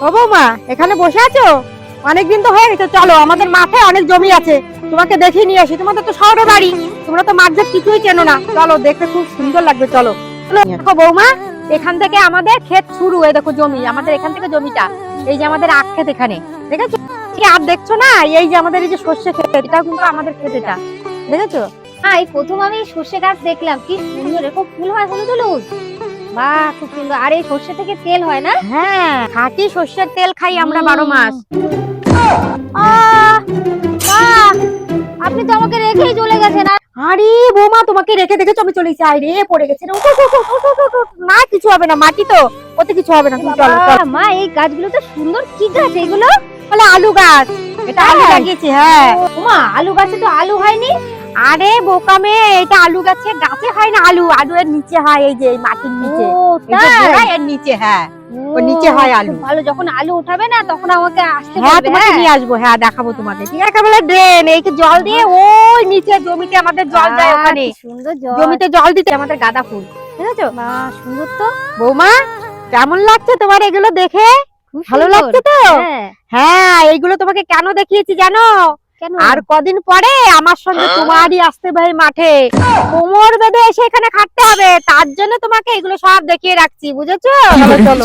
ও বৌমা, এখানে বসে আছো? অনেকদিন তো হয়ে গেছে, চলো আমাদের মাঠে অনেক জমি আছে, তোমাকে দেখিয়ে নিয়ে আসি। তোমাদের তো শহরে বাড়ি, তোমরা তো মাঠ ঘাট কিছুই চেনো না। চলো, দেখতে খুব সুন্দর লাগবে, চলো। দেখো বৌমা, এখান থেকে আমাদের ক্ষেত শুরু। এই দেখো জমি, আমাদের এখান থেকে জমিটা, এই যে আমাদের আখ ক্ষেত এখানে, দেখেছো? আর দেখছো না, এই যে আমাদের এই যে সর্ষে ক্ষেত, এটা কিন্তু আমাদের ক্ষেত, এটা দেখেছো? হ্যাঁ, এই প্রথম আমি সর্ষে গাছ দেখলাম, কি সুন্দর, এরকম ফুল হয় হলুদ হলুদ। বাহ, খুব সুন্দর। আর এই সর্ষে থেকে তেল হয় না? হ্যাঁ, খাঁটি সর্ষের তেল খাই আমরা 12 মাস। আহ, বাহ, আপনি তো আমাকে রেখেই চলে গেছেন। আরে বৌমা, তোমাকে রেখে দেখেছো আমি চলে এসেছি। আরে পড়ে গেছে রে, উঠো, উঠো, উঠো, উঠো, উঠো, উঠো। না, কিছু হবে না, মাটি তো, ওতে কিছু হবে না। তুমি চলো, চলো। মা, এই গাছগুলো তো সুন্দর। কি গাছ এগুলো? বলে আলু গাছ, এটা আলু হ্যাঁ। লাগিয়েছি। হ্যাঁ। মা, আলু গাছে তো আলু হয়নি। আরে বোকা মেয়ে, এটা আলু গাছে, গাছে হয় না আলু, আলু এর নিচে হয়, এই যে এই মাটির নিচে, ও, এই যে তাই? গোড়ায় এর নিচে। হ্যাঁ, ওর নিচে হয় আলু। খুব ভালো, যখন আলু উঠাবে না তখন আমাকে আসতে হ্যাঁ, বলবে। তোমাকে নিয়ে আসবো। হ্যাঁ, দেখাবো তোমাকে। ঠিক আছে, বলে ড্রেন, এই যে জল দিয়ে ওই নিচে জমিতে আমাদের জল যায়, ওখানে কি সুন্দর জল। জমিতে জল দিতে আমাদের গাঁদা ফুল, বুঝেছো? বাহ, সুন্দর তো। বৌমা, কেমন লাগছে তোমার এগুলো দেখে? খুব ভালো সুন্দর। লাগছে তো? হ্যাঁ। হ্যাঁ, এইগুলো তোমাকে কেন দেখিয়েছি জানো? কেন? আর কদিন পরে আমার সঙ্গে তোমারই আসতে ভাই মাঠে, কোমর বেঁধে এসে এখানে খাটতে হবে, তার জন্য তোমাকে এগুলো সব দেখিয়ে রাখছি, বুঝেছো? চলো, চলো।